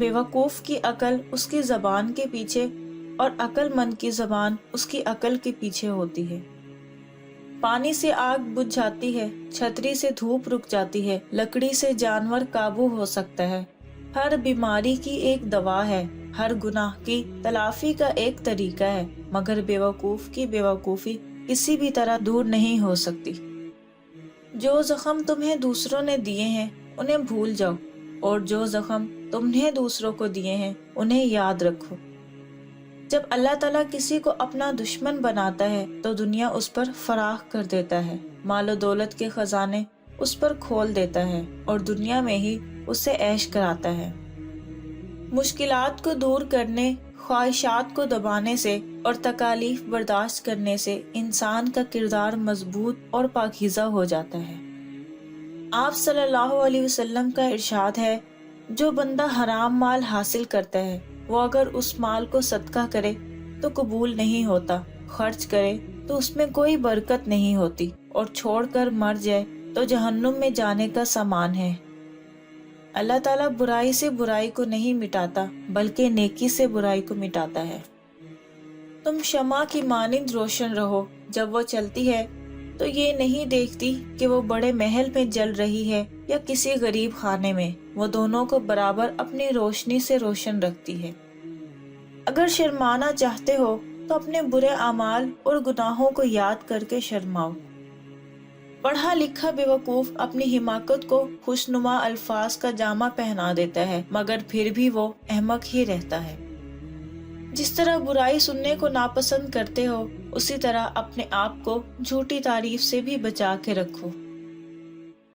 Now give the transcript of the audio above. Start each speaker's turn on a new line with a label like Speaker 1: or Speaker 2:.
Speaker 1: بیوقوف کی عقل اس کی زبان کے پیچھے اور عقل مند کی زبان اس کی عقل کے پیچھے ہوتی ہے۔ پانی سے آگ بجھ جاتی ہے، چھتری سے دھوپ رک جاتی ہے، لکڑی سے جانور قابو ہو سکتا ہے۔ ہر بیماری کی ایک دوا ہے، ہر گناہ کی تلافی کا ایک طریقہ ہے، مگر بیوقوف کی بیوقوفی کسی بھی طرح دور نہیں ہو سکتی۔ جو زخم تمہیں دوسروں نے دیے ہیں انہیں بھول جاؤ، اور جو زخم تم نے دوسروں کو دیے ہیں انہیں یاد رکھو۔ جب اللہ تعالیٰ کسی کو اپنا دشمن بناتا ہے تو دنیا اس پر فراخ کر دیتا ہے، مال و دولت کے خزانے اس پر کھول دیتا ہے اور دنیا میں ہی اسے عیش کراتا ہے۔ مشکلات کو دور کرنے، خواہشات کو دبانے سے اور تکالیف برداشت کرنے سے انسان کا کردار مضبوط اور پاکیزہ ہو جاتا ہے۔ آپ صلی اللہ علیہ وسلم کا ارشاد ہے، جو بندہ حرام مال حاصل کرتا ہے وہ اگر اس مال کو صدقہ کرے تو قبول نہیں ہوتا، خرچ کرے تو اس میں کوئی برکت نہیں ہوتی، اور چھوڑ کر مر جائے تو جہنم میں جانے کا سامان ہے۔ اللہ تعالیٰ برائی سے برائی کو نہیں مٹاتا بلکہ نیکی سے برائی کو مٹاتا ہے۔ تم شمع کی مانند روشن رہو، جب وہ چلتی ہے تو یہ نہیں دیکھتی کہ وہ بڑے محل میں جل رہی ہے یا کسی غریب خانے میں، وہ دونوں کو برابر اپنی روشنی سے روشن رکھتی ہے۔ اگر شرمانا چاہتے ہو تو اپنے برے اعمال اور گناہوں کو یاد کر کے شرماؤ۔ پڑھا لکھا بیوقوف اپنی حماقت کو خوشنما الفاظ کا جامہ پہنا دیتا ہے، مگر پھر بھی وہ احمق ہی رہتا ہے۔ جس طرح برائی سننے کو ناپسند کرتے ہو، اسی طرح اپنے آپ کو جھوٹی تعریف سے بھی بچا کے رکھو۔